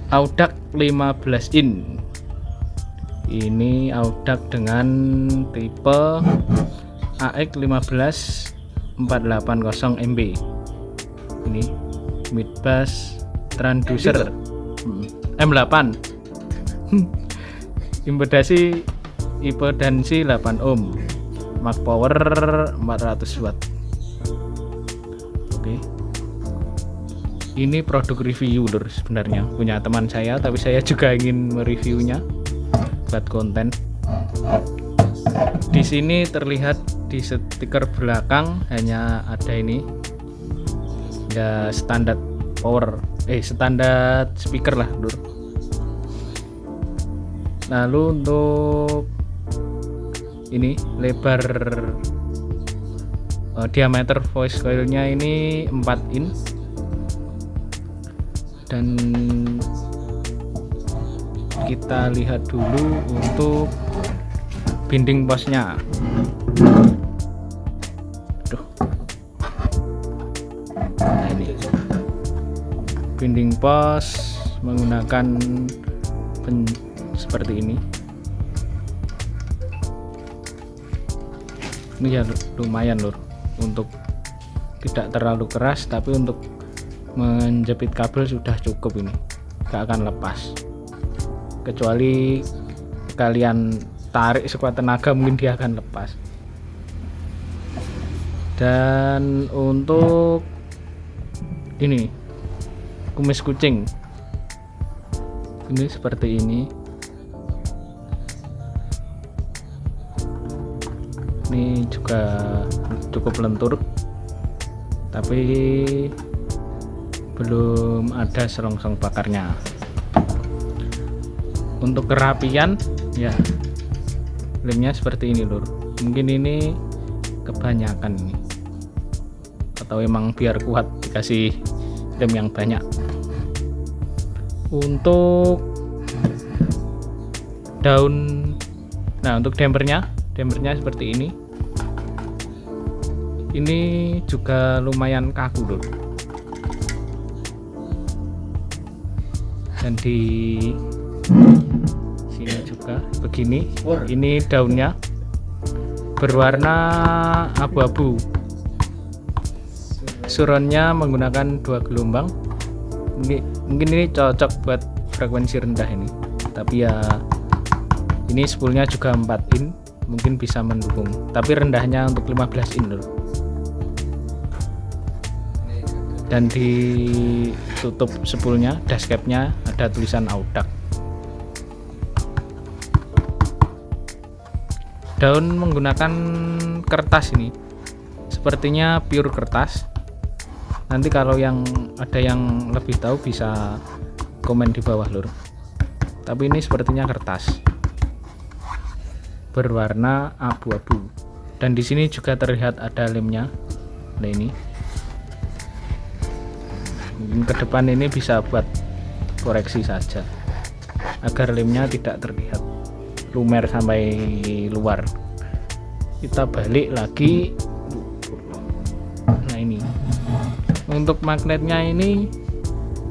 Audax 15 in. Ini Audax dengan tipe AX 15480 MB. Ini mid bass transducer M8. impedansi 8 ohm, max power 400 watt. Oke. Ini produk review lur, sebenarnya punya teman saya, tapi saya juga ingin mereviewnya buat konten. Di sini terlihat di stiker belakang hanya ada ini ya, standar power standar speaker lah lur. Lalu untuk ini lebar diameter voice coilnya ini 4 in, dan kita lihat dulu untuk binding posnya. Nah, ini binding pos menggunakan seperti ini. Ini ya lumayan lur, untuk tidak terlalu keras, tapi untuk menjepit kabel sudah cukup, ini gak akan lepas, kecuali kalian tarik sekuat tenaga mungkin dia akan lepas. Dan untuk ini kumis kucing ini seperti ini. Ini juga cukup lentur, tapi belum ada selongsong bakarnya. Untuk kerapian ya lemnya seperti ini lur. Mungkin ini kebanyakan ini, atau emang biar kuat dikasih lem yang banyak. Untuk daun, nah untuk dampernya seperti ini. Ini juga lumayan kaku lur. Dan di sini juga begini. Ini daunnya berwarna abu-abu. Suronnya menggunakan 2 gelombang. Mungkin ini cocok buat frekuensi rendah ini, tapi ya ini spoolnya juga 4 in, mungkin bisa mendukung, tapi rendahnya untuk 15 in loh. Dan ditutup spoolnya, dashcapnya ada tulisan Audax. Daun menggunakan kertas ini, sepertinya pure kertas. Nanti kalau yang ada yang lebih tahu bisa komen di bawah lur. Tapi ini sepertinya kertas berwarna abu-abu. Dan di sini juga terlihat ada lemnya. Nah ini mungkin ke depan ini bisa buat koreksi saja agar lemnya tidak terlihat lumer sampai luar. Kita balik lagi. Nah ini untuk magnetnya ini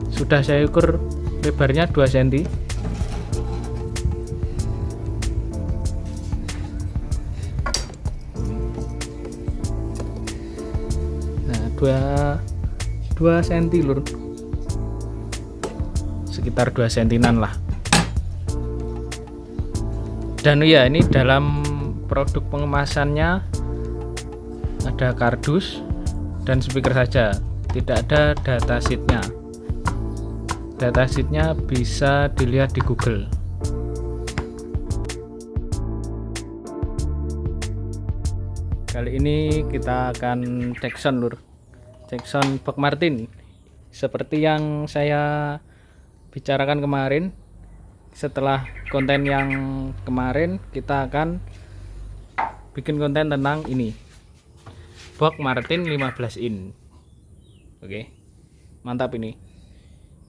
sudah saya ukur lebarnya 2 cm. Nah 2 cm lur, sekitar 2 cm lah. Dan ya ini dalam produk pengemasannya ada kardus dan speaker saja, tidak ada datasheetnya. Datasheetnya bisa dilihat di Google. Kali ini kita akan cek sound lur, cek sound Box Martin. Seperti yang saya bicarakan kemarin, setelah konten yang kemarin kita akan bikin konten tentang ini, Box Martin 15 in. Oke, mantap ini.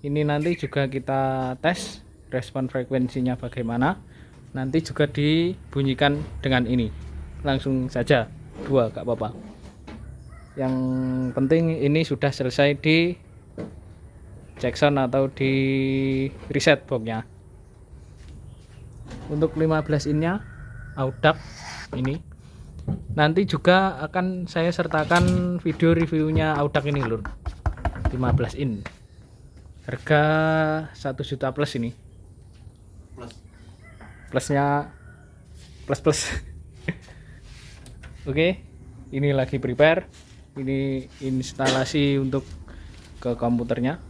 Ini nanti juga kita tes respon frekuensinya bagaimana. Nanti juga dibunyikan dengan ini. Langsung saja 2 gak apa-apa. Yang penting ini sudah selesai Jackson atau di reset boxnya. Untuk 15 innya Audax ini. Nanti juga akan saya sertakan video reviewnya Audax ini lur. 15 in. Harga 1 juta plus ini. Plusnya plus. Oke, ini lagi prepare. Ini instalasi untuk ke komputernya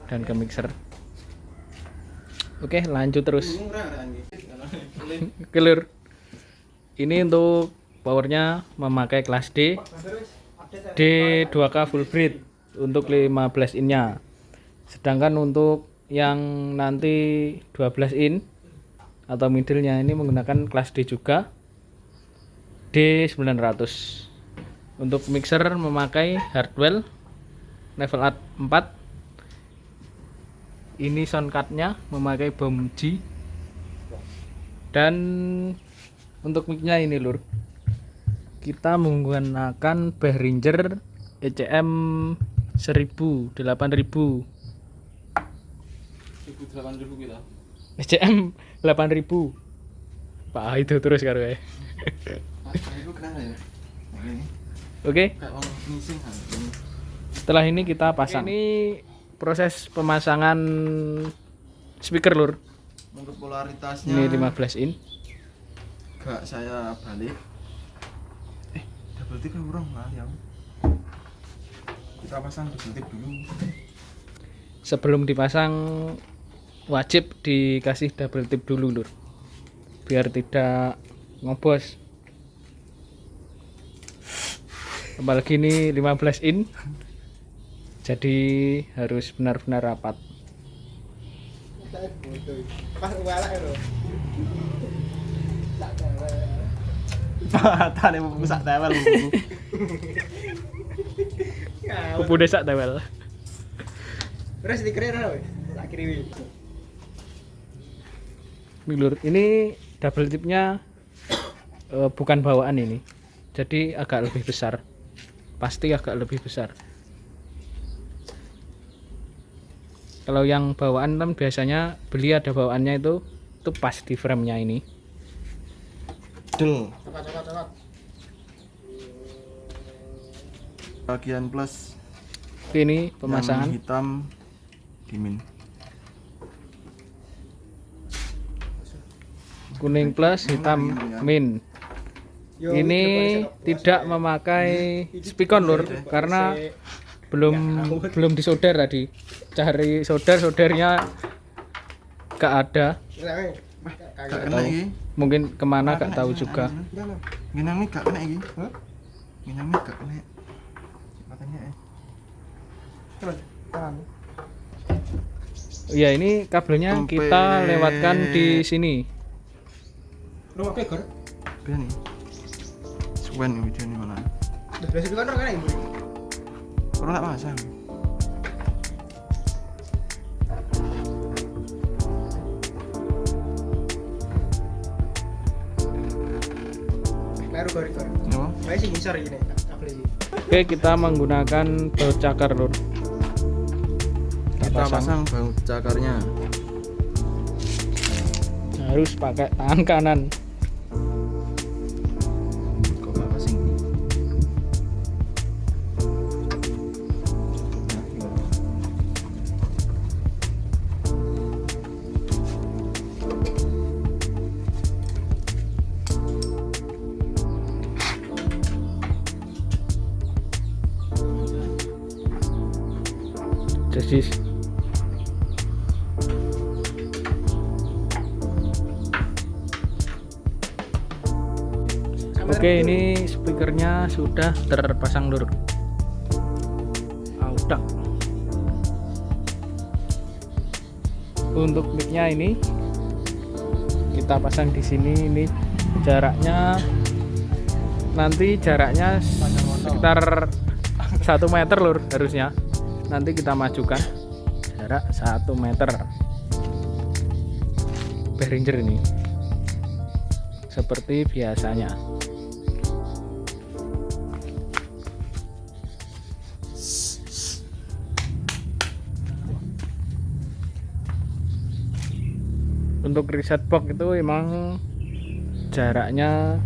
dan ke mixer. Oke, lanjut terus. Clear. Ini untuk powernya memakai kelas D 2K full breed untuk 15 innya. Sedangkan untuk yang nanti 12 in atau middle-nya ini menggunakan kelas D juga D900. Untuk mixer memakai Hardwell level 4. Ini sound card-nya memakai BOM G. Dan untuk mic-nya ini lur, kita menggunakan Behringer ECM 1000 8000 kita. ECM 8000. Pak itu terus karo ya. Oke. Setelah ini kita pasang. Ini proses pemasangan speaker lur. Untuk polaritasnya Ini 15 in. Gak saya balik. Double tip kurang kali ya. Kita pasang double tip dulu. Sebelum dipasang wajib dikasih double tip dulu lur, biar tidak ngobos. Apalagi ini 15 in, jadi harus benar-benar rapat. Tane buku sak tewel buku. Kupu desak tewel. Terus dikira ora wis. Tak kirimi. Lur, ini double tipnya bukan bawaan ini, jadi agak lebih besar. Pasti agak lebih besar. Kalau yang bawaan kan biasanya beli ada bawaannya itu pas di frame-nya ini. Del. Cepat. Bagian plus. Oke, ini pemasangan. Yang hitam dimin. Kuning plus, hitam min. Ini tidak memakai spikon lur, karena belum disolder tadi. Cari soldernya gak ada. Gak kena iki. Mungkin kemana gak tahu juga. Nginang ini gak kena iki. Nginang ini gak kena. Katanya Iya, ini kabelnya kita lewatkan di sini. Rumah kegor. Biar nih. Suwen nih video ini mana? Udah berhasil kan orang ini. Kalau nak pasang. Baru gor. Yo. Bae sing ngisor iki nek kabel iki. Oke, kita menggunakan baut cakar lur. Kita pasang baut cakarnya. Harus pakai tangan kanan. Kok gak pasang ini? Jadi oke, ini speakernya sudah terpasang lur. Audax. Untuk mic-nya ini kita pasang di sini. Ini jaraknya nanti sekitar 1 meter lur harusnya. Nanti kita majukan jarak 1 meter. Behringer ini seperti biasanya. untuk reset box itu emang jaraknya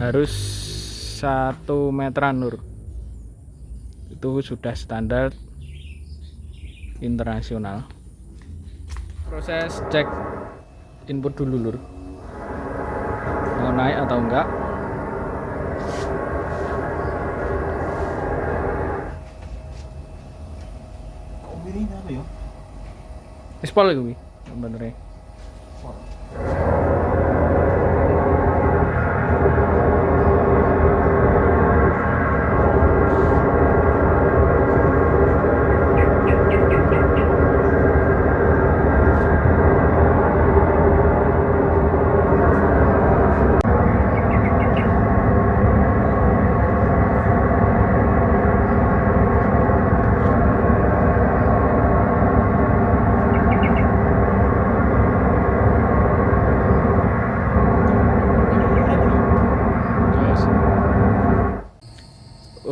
harus 1 meteran lur, itu sudah standar internasional. Proses cek input dulu lur, mau naik atau enggak. Kok ini apa ya? Ispol kuwi bener.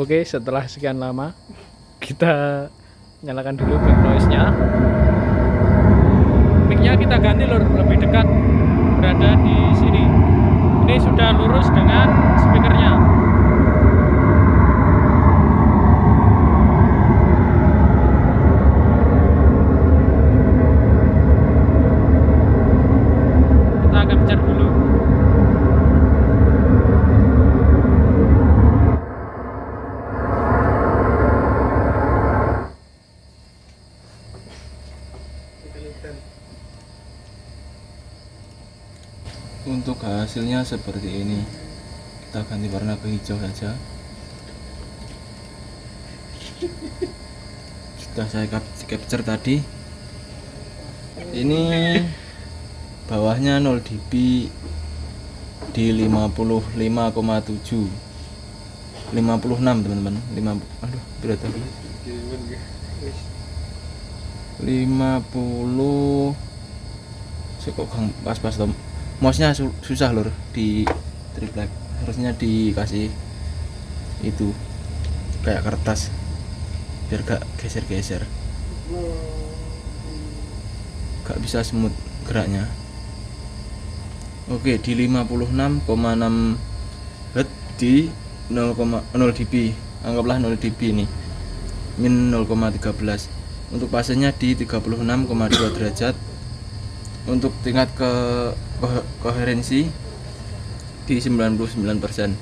Oke, setelah sekian lama kita nyalakan dulu back noise-nya. Mic-nya kita ganti lur, lebih dekat berada di sini. Ini sudah lurus dengan speakernya. Kita capture dulu. Untuk hasilnya seperti ini. Kita ganti warna ke hijau saja. Sudah saya capture tadi. Ini bawahnya 0 dB di 55,7, 56 teman-teman. 50, aduh berat lagi. 50 kok pas-pas tom. Mouse-nya susah lur di triplek, harusnya dikasih itu kayak kertas biar gak geser-geser, gak bisa smooth geraknya. Oke, di 56,6 Hz di 0 dB, anggaplah 0 dB ini, min 0,13. Untuk fasenya di 36,2 derajat. Untuk tingkat koherensi di 99%.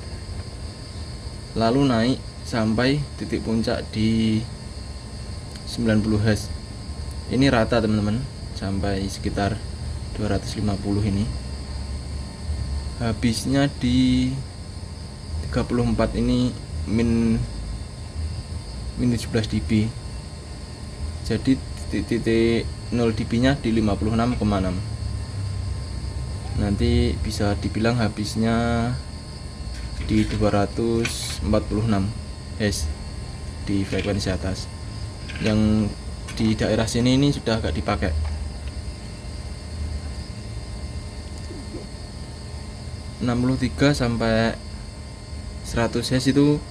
Lalu naik sampai titik puncak di 90 Hz. Ini rata teman-teman, sampai sekitar 250 ini. Habisnya di 34 ini min 17 dB. Jadi titik 0 dB nya di 56,6. Nanti bisa dibilang habisnya di 246 Hz di frekuensi atas. Yang di daerah sini ini sudah agak dipakai. (63 sampai 100 Hz itu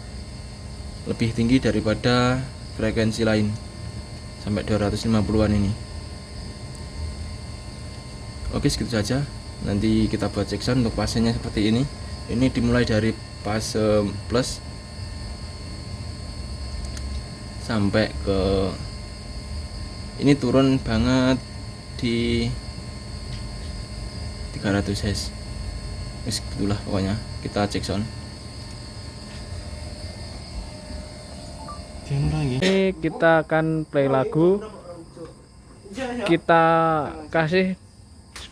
lebih tinggi daripada frekuensi lain, sampai 250-an ini. Oke, segitu saja. Nanti kita buat check sound. Untuk fasenya seperti ini. Ini dimulai dari fase plus sampai ke ini turun banget di 300 Hz. Itulah pokoknya. Kita check sound. Ini kita akan play lagu. Kita kasih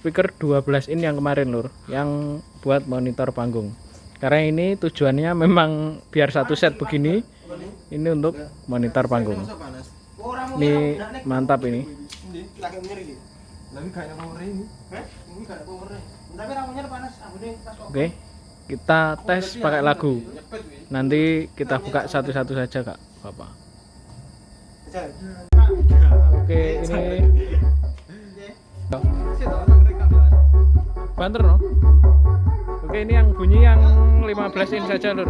speaker 12 in yang kemarin lur, yang buat monitor panggung. Karena ini tujuannya memang biar satu set begini. Ini untuk monitor panggung. Ini mantap ini. Oke, kita tes pakai lagu. Nanti kita buka satu-satu saja kak Bapak. Oke, ini banter no. Oke, ini yang bunyi yang 15 in saja lur.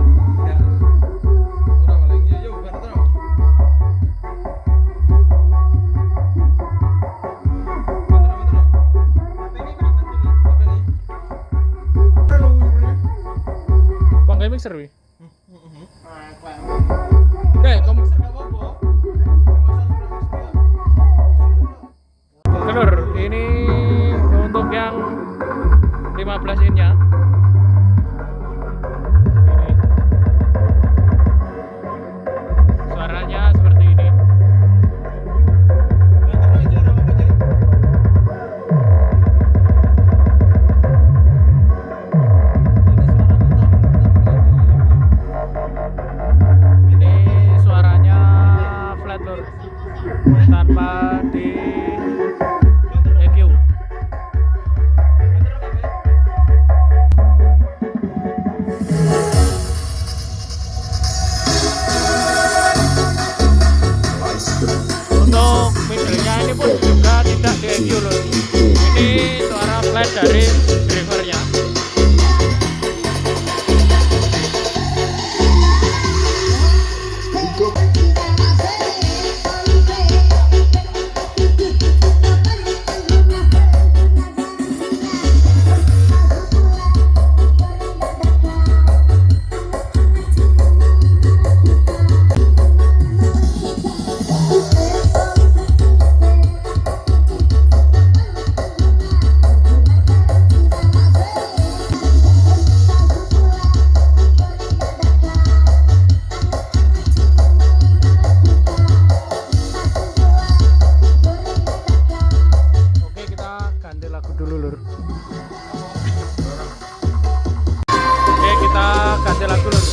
konser wi. Telur, ini untuk yang 15 inch nya. Ini. Suaranya seperti ini. Ini suaranya flat lur, tanpa di EQ. Untuk middle-nya ini pun juga tidak di EQ loh. Ini suara flat dari drivernya. Oke, kita ganti lagu dulu lur. Oke, kita ganti lagu lur.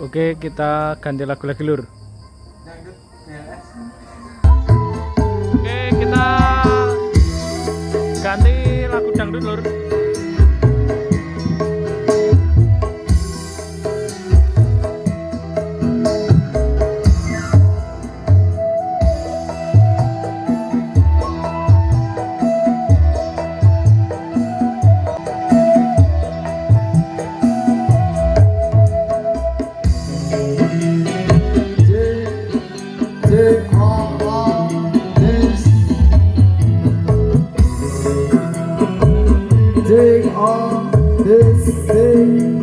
Oke, kita ganti lagu lagi lur. Oke, kita ganti lagu dangdut lur. Take on this thing.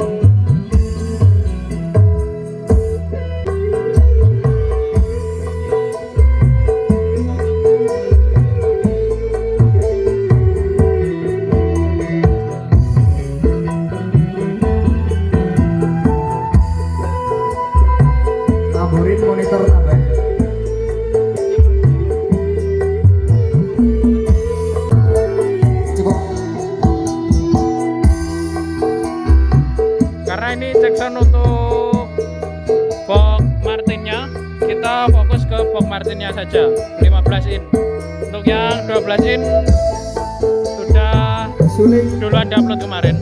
Tamburin monitor tambah. Cukup. Karena ini section untuk box Martinnya, kita fokus ke box Martinnya saja 15 in. Untuk yang 12 in sudah Sulit. duluan diupload kemarin.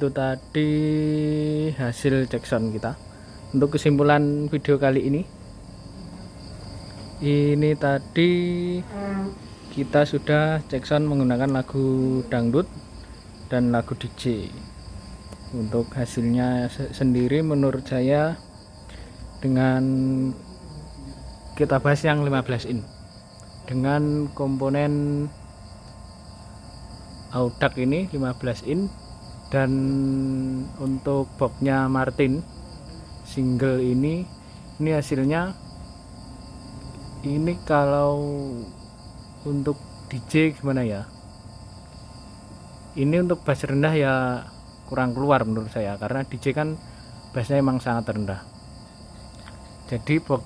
itu tadi hasil cekson kita. Untuk kesimpulan video kali ini tadi kita sudah cekson menggunakan lagu dangdut dan lagu DJ. Untuk hasilnya sendiri menurut saya, dengan kita bahas yang 15 in dengan komponen audak ini 15 in, dan untuk boxnya Martin single ini hasilnya ini, kalau untuk DJ gimana ya, ini untuk bass rendah ya kurang keluar menurut saya, karena DJ kan bassnya emang sangat rendah. Jadi box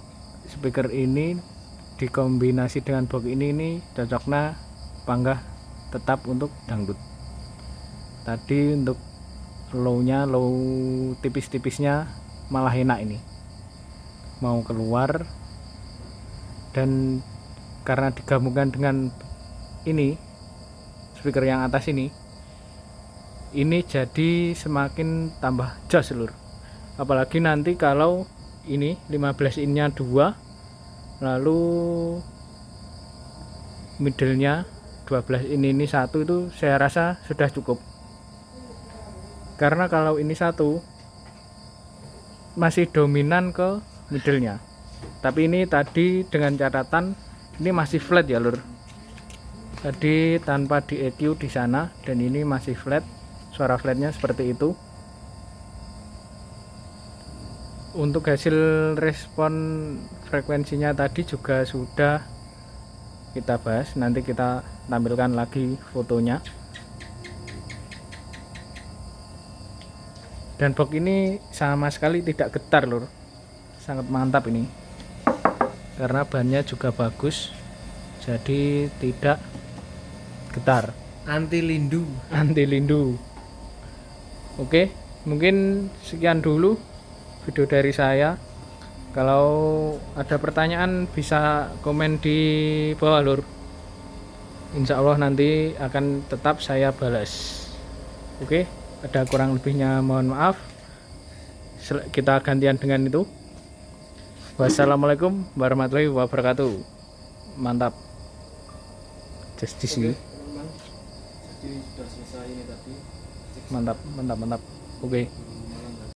speaker ini dikombinasi dengan box ini cocoknya panggah tetap untuk dangdut. Tadi untuk low tipis-tipisnya malah enak, ini mau keluar. Dan karena digabungkan dengan ini speaker yang atas ini jadi semakin tambah jos lur. Apalagi nanti kalau ini 15 innya 2, lalu middle-nya 12 ini 1, itu saya rasa sudah cukup. Karena kalau ini 1 masih dominan ke middle-nya. Tapi ini tadi dengan catatan ini masih flat ya lur. Tadi tanpa di EQ di sana, dan ini masih flat. Suara flatnya seperti itu. Untuk hasil respon frekuensinya tadi juga sudah kita bahas, nanti kita tampilkan lagi fotonya. Dan box ini sama sekali tidak getar lur, sangat mantap ini, karena bannya juga bagus, jadi tidak getar, Anti lindu. Oke, mungkin sekian dulu video dari saya. Kalau ada pertanyaan bisa komen di bawah lur. Insya Allah nanti akan tetap saya balas. Oke, ada kurang lebihnya mohon maaf. Kita gantian dengan itu. Wassalamualaikum warahmatullahi wabarakatuh. Mantap. Just di sini. Jadi sudah selesai ini tadi. Mantap. Oke.